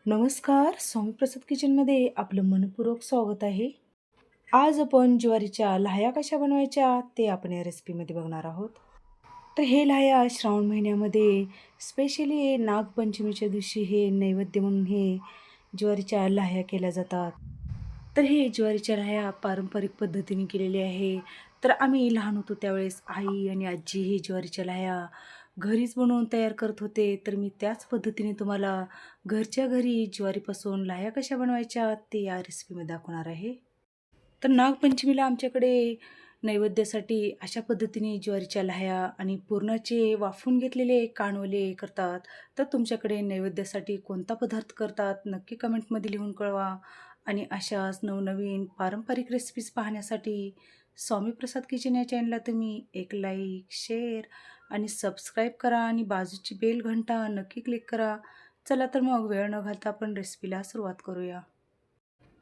नमस्कार, स्वामी प्रसाद किचनमध्ये आपलं मनपूर्वक स्वागत आहे. आज आपण ज्वारीच्या लाह्या कशा बनवायच्या ते आपण या रेसिपीमध्ये बघणार आहोत. तर हे लाह्या श्रावण महिन्यामध्ये स्पेशली नागपंचमीच्या दिवशी हे नैवेद्य म्हणून हे ज्वारीच्या लाह्या केल्या जातात. तर हे ज्वारीच्या लाह्या पारंपरिक पद्धतीने केलेली आहे. तर आम्ही लहान होतो त्यावेळेस आई आणि आजी हे ज्वारीच्या लाह्या घरीच बनवून तयार करत होते. तर मी त्याच पद्धतीने तुम्हाला घरच्या घरी ज्वारीपासून लाह्या कशा बनवायच्या ते या रेसिपीमध्ये दाखवणार आहे. तर नागपंचमीला आमच्याकडे नैवेद्यासाठी अशा पद्धतीने ज्वारीच्या लाह्या आणि पुरणाचे वाफवून घेतलेले कानवले करतात. तर तुमच्याकडे नैवेद्यासाठी कोणता पदार्थ करतात नक्की कमेंटमध्ये लिहून कळवा. आणि अशाच नवनवीन पारंपरिक रेसिपीज पाहण्यासाठी स्वामी प्रसाद किचन या चॅनलला तुम्ही एक लाईक, शेअर आणि सबस्क्राईब करा आणि बाजूची बेल घंटा नक्की क्लिक करा. चला तर मग वेळ न घालता आपण रेसिपीला सुरुवात करूया.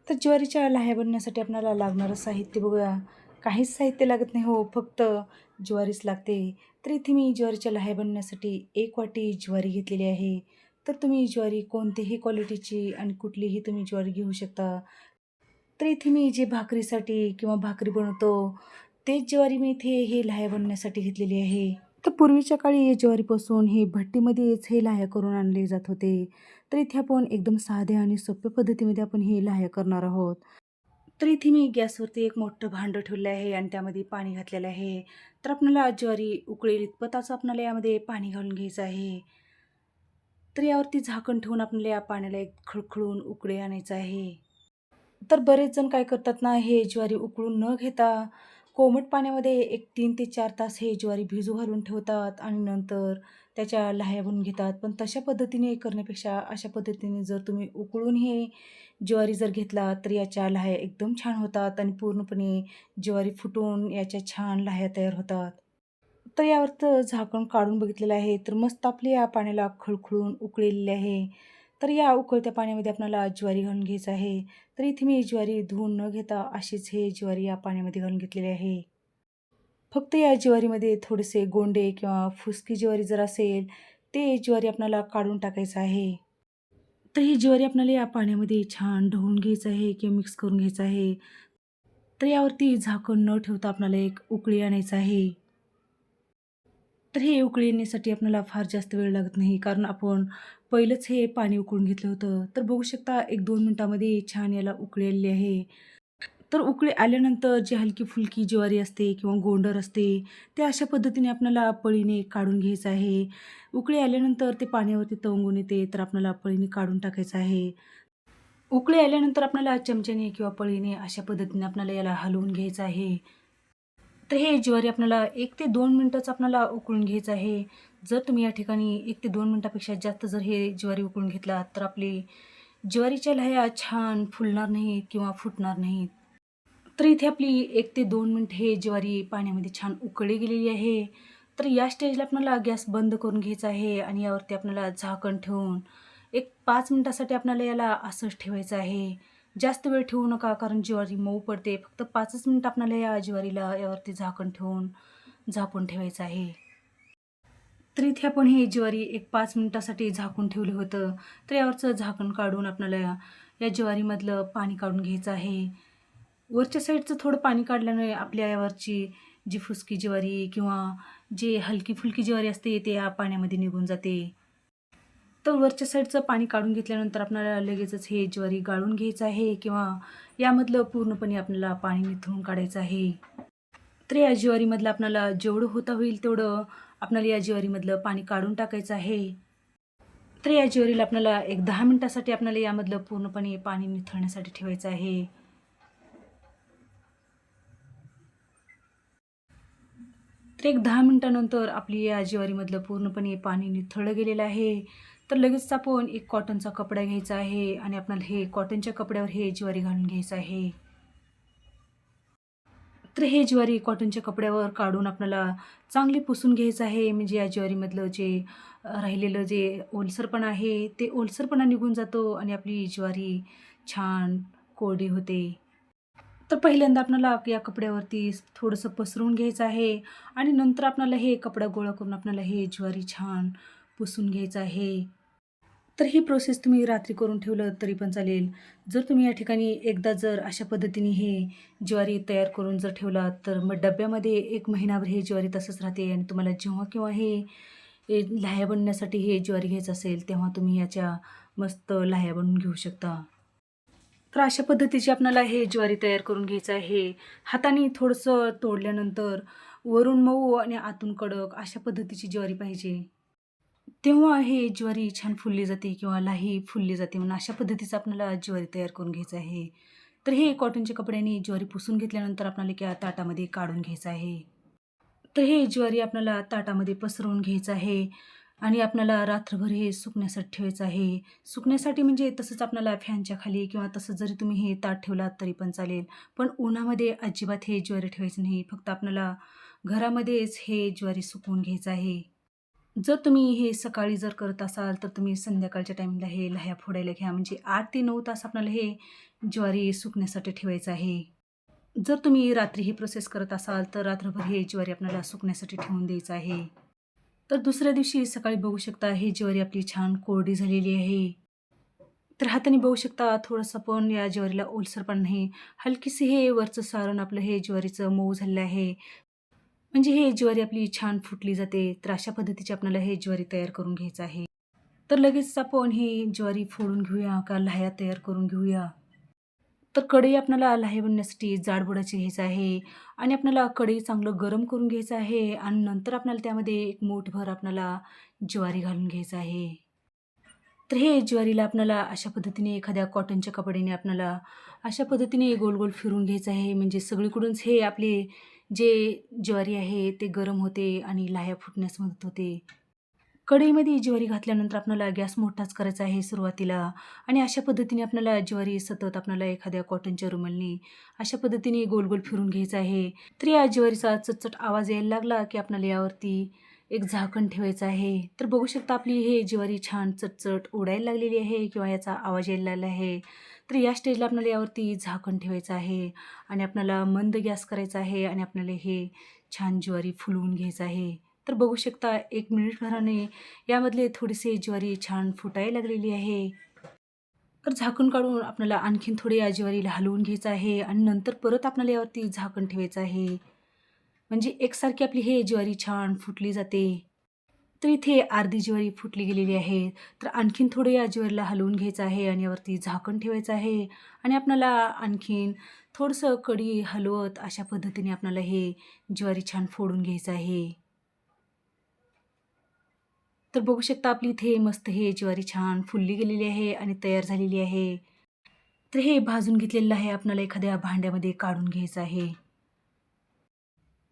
तर ज्वारीच्या लाह्या बनवण्यासाठी आपल्याला लागणारं साहित्य बघूया. काहीच साहित्य लागत नाही हो, फक्त ज्वारीच लागते. तर इथे मी ज्वारीच्या लाह्या बनवण्यासाठी 1 वाटी ज्वारी घेतलेली आहे. तर तुम्ही ज्वारी कोणतीही क्वालिटीची आणि कुठलीही तुम्ही ज्वारी घेऊ शकता. तर इथे मी जे भाकरीसाठी किंवा भाकरी बनवतो तेच ज्वारी मी इथे हे लाह्या बनवण्यासाठी घेतलेली आहे. तर पूर्वीच्या काळी ज्वारीपासून हे भट्टीमध्येच हे लाह्या करून आणले जात होते. तर इथे आपण एकदम साध्या आणि सोप्या पद्धतीमध्ये आपण हे लाह्या करणार आहोत. तर इथे मी गॅसवरती एक मोठं भांडं ठेवलं आहे आणि त्यामध्ये पाणी घातलेलं आहे. तर आपल्याला ज्वारी उकळेल इतपत असं आपल्याला यामध्ये पाणी घालून घ्यायचं आहे. तर यावरती झाकण ठेवून आपल्याला या पाण्याला एक खळखळून उकळी आणायचं आहे. तर बरेच जण काय करतात ना, हे ज्वारी उकळून न घेता कोमट पाण्यामध्ये एक 3 ते 4 तास हे ज्वारी भिजू घालून ठेवतात आणि नंतर त्याच्या लाह्या बनवून घेतात. पण तशा पद्धतीने करण्यापेक्षा अशा पद्धतीने जर तुम्ही उकळून हे ज्वारी जर घेतला तर याच्या लाह्या एकदम छान होतात आणि पूर्णपणे ज्वारी फुटून याच्या छान लाह्या तयार होतात. तर यावरचं झाकण काढून बघितलेलं आहे, तर मस्त आपली या पाण्याला खळखळून उकळलेली आहे. तर या उकळत्या पाण्यामध्ये आपल्याला ज्वारी घालून घ्यायचं आहे. तर इथे मी ज्वारी धुवून न घेता अशीच हे ज्वारी या पाण्यामध्ये घालून घेतलेली आहे. फक्त या ज्वारीमध्ये थोडेसे गोंडे किंवा फुसकी ज्वारी जर असेल, ते ज्वारी आपल्याला काढून टाकायचं आहे. तर ही ज्वारी आपल्याला या पाण्यामध्ये छान ढवळून घ्यायचं आहे किंवा मिक्स करून घ्यायचं आहे. तर यावरती झाकण न ठेवता आपल्याला एक उकळी आणायचं आहे. तर हे उकळी येण्यासाठी आपल्याला फार जास्त वेळ लागत नाही, कारण आपण पहिलंच हे पाणी उकळून घेतलं होतं. तर बघू शकता 1-2 मिनिटामध्ये छान याला उकळी आलेली आहे. तर उकळी आल्यानंतर जी हलकी-फुलकी ज्वारी असते किंवा गोंडर असते, ते अशा पद्धतीने आपल्याला पळीने काढून घ्यायचं आहे. उकळी आल्यानंतर ते पाण्यावरती तवंगून येते, तर आपल्याला पळीने काढून टाकायचं आहे. उकळी आल्यानंतर आपल्याला चमच्याने किंवा पळीने अशा पद्धतीने आपल्याला याला हलवून घ्यायचं आहे. तर हे ज्वारी आपल्याला 1 ते 2 मिनिटंच आपल्याला उकळून घ्यायचं आहे. जर तुम्ही या ठिकाणी 1 ते 2 मिनिटापेक्षा जास्त जर हे ज्वारी उकळून घेतलात, तर आपली ज्वारीच्या लाह्या छान फुलणार नाहीत किंवा फुटणार नाहीत. तर इथे आपली 1 ते 2 मिनिट हे ज्वारी पाण्यामध्ये छान उकळली गेलेली आहे. तर या स्टेजला आपल्याला गॅस बंद करून घ्यायचा आहे आणि यावरती आपल्याला झाकण ठेवून एक 5 मिनिटासाठी आपल्याला याला असंच ठेवायचं आहे. जास्त वेळ ठेवू नका, कारण ज्वारी मऊ पडते. फक्त 5च मिनिट आपल्याला या ज्वारीला यावरती झाकण ठेवून झाकून ठेवायचं आहे. तर इथे आपण ही ज्वारी एक 5 मिनिटासाठी झाकून ठेवलं होतं. तर यावरचं झाकण काढून आपल्याला या ज्वारीमधलं पाणी काढून घ्यायचं आहे. वरच्या साईडचं थोडं पाणी काढल्याने आपल्या यावरची जी फुसकी ज्वारी किंवा जी हलकी-फुलकी ज्वारी असते, ते या पाण्यामध्ये निघून जाते. तर वरच्या साईडचं पाणी काढून घेतल्यानंतर आपल्याला लगेचच हे ज्वारी गाळून घ्यायचं आहे किंवा यामधलं पूर्णपणे आपल्याला पाणी निथळून काढायचं आहे. तर या ज्वारीमधलं आपल्याला जेवढं होता होईल तेवढं आपल्याला या ज्वारीमधलं पाणी काढून टाकायचं आहे. तर या ज्वारीला आपल्याला एक 10 मिनिटासाठी आपल्याला यामधलं पूर्णपणे पाणी निथळण्यासाठी ठेवायचं आहे. तर एक 10 मिनिटानंतर आपली या ज्वारीमधलं पूर्णपणे पाणी निथळलं गेलेलं आहे. तर लगेच आपण एक कॉटनचा कपडा घ्यायचा आहे आणि आपल्याला हे कॉटनच्या कपड्यावर हे ज्वारी घालून घ्यायचं आहे. तर हे ज्वारी कॉटनच्या कपड्यावर काढून आपल्याला चांगली पुसून घ्यायचं आहे. म्हणजे या ज्वारीमधलं जे राहिलेलं जे ओलसरपणा आहे, ते ओलसरपणा निघून जातो आणि आपली ज्वारी छान कोरडी होते. तर पहिल्यांदा आपल्याला या कपड्यावरती थोडंसं पसरवून घ्यायचं आहे आणि नंतर आपल्याला हे कपडा गोळा करून आपल्याला हे ज्वारी छान पुसून घ्यायचं आहे. तर ही प्रोसेस तुम्ही रात्री करून ठेवलं तरी पण चालेल. जर तुम्ही या ठिकाणी एकदा जर अशा पद्धतीने हे ज्वारी तयार करून जर ठेवलात, तर मग डब्यामध्ये 1 महिनाभर हे ज्वारी तसंच राहते आणि तुम्हाला जेव्हा केव्हा हे लाह्या बनवण्यासाठी हे ज्वारी घ्यायचं असेल, तेव्हा तुम्ही याच्या मस्त लाह्या बनवून घेऊ शकता. तर अशा पद्धतीची आपल्याला हे ज्वारी तयार करून घ्यायचं आहे. हाताने थोडंसं तोडल्यानंतर वरून मऊ आणि आतून कडक अशा पद्धतीची ज्वारी पाहिजे. तेव्हा हे ज्वारी छान फुलली जाते किंवा लाही फुलली जाते म्हणून अशा पद्धतीचं आपल्याला ज्वारी तयार करून घ्यायचं आहे. तर हे कॉटनच्या कपड्याने ज्वारी पुसून घेतल्यानंतर आपल्याला एका ताटामध्ये काढून घ्यायचं आहे. तर हे ज्वारी आपल्याला ताटामध्ये पसरवून घ्यायचं आहे आणि आपल्याला रात्रभर हे सुकण्यासाठी ठेवायचं आहे. सुकण्यासाठी म्हणजे तसंच आपल्याला फॅनच्या खाली किंवा तसं जरी तुम्ही हे ताट ठेवलात तरी पण चालेल. पण उन्हामध्ये अजिबात हे ज्वारी ठेवायचं नाही. फक्त आपल्याला घरामध्येच हे ज्वारी सुकवून घ्यायचं आहे. जर तुम्ही हे सकाळी जर करत असाल, तर तुम्ही संध्याकाळच्या टायमिंगला हे लाह्या फोडायला घ्या. म्हणजे 8 ते 9 तास आपल्याला हे ज्वारी सुकण्यासाठी ठेवायचं आहे. जर तुम्ही रात्री ही प्रोसेस करत असाल, तर रात्रभर हे ज्वारी आपल्याला सुकण्यासाठी ठेवून द्यायचं आहे. तर दुसऱ्या दिवशी सकाळी बघू शकता, ही ज्वारी आपली छान कोरडी झालेली आहे. तर हाताने बघू शकता थोडंसं पण या ज्वारीला ओलसरपणा नाही. हलकीसे हे वरचं सारण आपलं हे ज्वारीचं मऊ झालेलं आहे. म्हणजे हे ज्वारी आपली छान फुटली जाते. तर अशा पद्धतीची आपल्याला हे ज्वारी तयार करून घ्यायचं आहे. तर लगेच आपण ही ज्वारी फोडून घेऊया का लाह्या तयार करून घेऊया. तर कढई आपल्याला लाह्या बनवण्यासाठी जाडबुडाची घ्यायचं आहे आणि आपल्याला कढई चांगलं गरम करून घ्यायचं आहे आणि नंतर आपल्याला त्यामध्ये एक मूठभर आपल्याला ज्वारी घालून घ्यायचं आहे. तर हे ज्वारीला आपल्याला अशा पद्धतीने एखाद्या कॉटनच्या कपड्याने आपल्याला अशा पद्धतीने गोल-गोल फिरून घ्यायचं आहे. म्हणजे सगळीकडूनच हे आपले जे ज्वारी आहे ते गरम होते आणि लाह्या फुटण्यास मदत होते. कढईमध्ये ज्वारी घातल्यानंतर आपल्याला गॅस मोठाच करायचा आहे सुरुवातीला आणि अशा पद्धतीने आपल्याला ज्वारी सतत आपल्याला एखाद्या कॉटनच्या रुमालने अशा पद्धतीने गोल-गोल फिरून घ्यायचं आहे. तर या ज्वारीचा चटचट आवाज यायला लागला, की आपल्याला यावरती एक झाकण ठेवायचं आहे. तर बघू शकता आपली हे ज्वारी छान चटचट उडायला लागलेली आहे किंवा याचा आवाज यायला लागला आहे. तर या स्टेजला आपल्याला यावरती झाकण ठेवायचं आहे आणि आपल्याला मंद गॅस करायचा आहे आणि आपल्याला हे छान ज्वारी फुलवून घ्यायचं आहे. तर बघू शकता 1 मिनिटभराने यामधले थोडीशी ज्वारी छान फुटायला लागलेली आहे. तर झाकण काढून आपल्याला आणखीन थोडी या ज्वारीला हलवून घ्यायचं आहे आणि नंतर परत आपल्याला यावरती झाकण ठेवायचं आहे. म्हणजे एकसारखी आपली हे ज्वारी छान फुटली जाते. तर इथे अर्धी ज्वारी फुटली गेलेली आहे. तर आणखीन थोडं या ज्वारीला हलवून घ्यायचं आहे आणि यावरती झाकण ठेवायचं आहे आणि आपल्याला आणखीन थोडंसं कढी हलवत अशा पद्धतीने आपल्याला हे ज्वारी छान फोडून घ्यायचं आहे. तर बघू शकता आपली इथे मस्त हे ज्वारी छान फुलली गेलेली आहे आणि तयार झालेली आहे. तर हे भाजून घेतलेलं आहे आपल्याला एखाद्या भांड्यामध्ये काढून घ्यायचं आहे.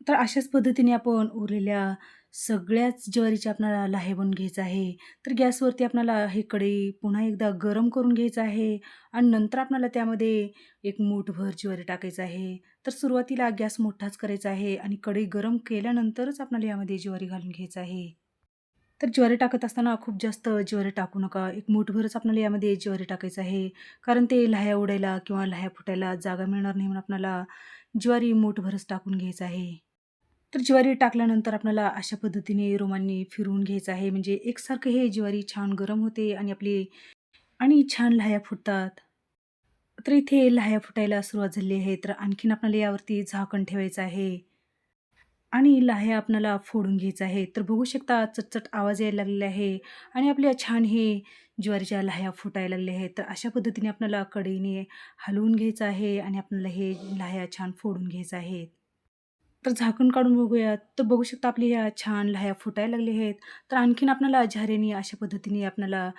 तर अशाच पद्धतीने आपण उरलेल्या सगळ्याच ज्वारीच्या आपल्याला लाह्या बनवून घ्यायचं आहे. तर गॅसवरती आपल्याला हे कढई पुन्हा एकदा गरम करून घ्यायचं आहे आणि नंतर आपल्याला त्यामध्ये एक मूठभर ज्वारी टाकायचं आहे. तर सुरुवातीला गॅस मोठाच करायचा आहे आणि कढई गरम केल्यानंतरच आपल्याला यामध्ये ज्वारी घालून घ्यायचं आहे. तर ज्वारी टाकत असताना खूप जास्त ज्वारी टाकू नका. एक मूठभरच आपल्याला यामध्ये ज्वारी टाकायचं आहे. कारण ते लाह्या उडायला किंवा लाह्या फुटायला जागा मिळणार नाही म्हणून आपल्याला ज्वारी मूठभरच टाकून घ्यायचं आहे. तर ज्वारी टाकल्यानंतर आपल्याला अशा पद्धतीने रोमांनी फिरवून घ्यायचं आहे. म्हणजे एकसारखं हे ज्वारी छान गरम होते आणि छान लाह्या फुटतात. तर इथे लाह्या फुटायला सुरुवात झाली आहे. तर आणखीन आपल्याला यावरती झाकण ठेवायचं आहे. आणि लाह्या आपल्याला फोडून घ्यायचं आहे. तर बघू शकता चटचट आवाज यायला लागलेला आहे आणि आपल्या छान हे ज्वारीच्या लाह्या फुटायला लागल्या आहेत. तर अशा पद्धतीने आपल्याला कढईने हलवून घ्यायचं आहे आणि आपल्याला हे लाह्या छान फोडून घ्यायचं आहे. तर झाकण काढून बघूयात, तर बघू शकता आपली ह्या छान लाह्या फुटायला लागल्या आहेत. तर आणखीन आपल्याला झाऱ्याने अशा पद्धतीने आपल्याला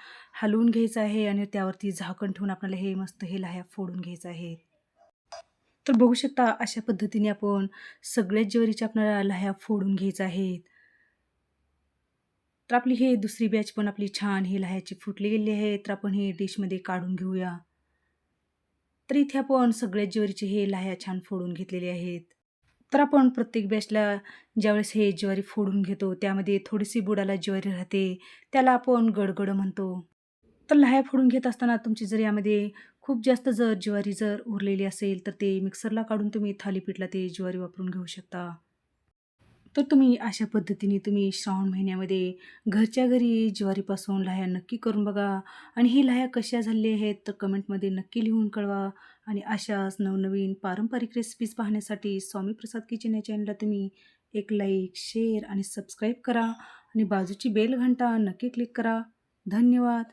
हलवून घ्यायचं आहे आणि त्यावरती झाकण ठेवून आपल्याला हे मस्त हे लाह्या फोडून घ्यायचं आहे. तर बघू शकता अशा पद्धतीने आपण सगळ्याच ज्वारीच्या आपल्याला लाह्या फोडून घ्यायच्या आहेत. तर आपली ही दुसरी बॅच पण आपली छान ही लाह्याची फुटली गेलेली आहे. तर आपण ही डिशमध्ये काढून घेऊया. तर इथे आपण सगळ्याच ज्वारीचे हे लाह्या छान फोडून घेतलेले आहेत. तर आपण प्रत्येक बॅचला ज्यावेळेस हे ज्वारी फोडून घेतो, त्यामध्ये थोडीशी बुडाला ज्वारी राहते. त्याला आपण गडगड म्हणतो. तर लाह्या फोडून घेत असताना तुमची जर यामध्ये खूप जास्त जर ज्वारी जर उरलेली असेल, तर ते मिक्सरला काढून तुम्ही थालीपीठला ते ज्वारी वापरून घेऊ शकता. तर तुम्ही अशा पद्धतीने तुम्ही श्रावण महिन्यामध्ये घरच्या घरी ज्वारीपासून लाह्या नक्की करून बघा आणि ही लाह्या कशा झालेल्या आहेत तर कमेंटमध्ये नक्की लिहून कळवा. आणि अशाच नवनवीन पारंपरिक रेसिपीज पाहण्यासाठी स्वामी प्रसाद किचन या चॅनलला तुम्ही एक लाईक, शेअर आणि सबस्क्राईब करा आणि बाजूची बेल घंटा नक्की क्लिक करा. धन्यवाद.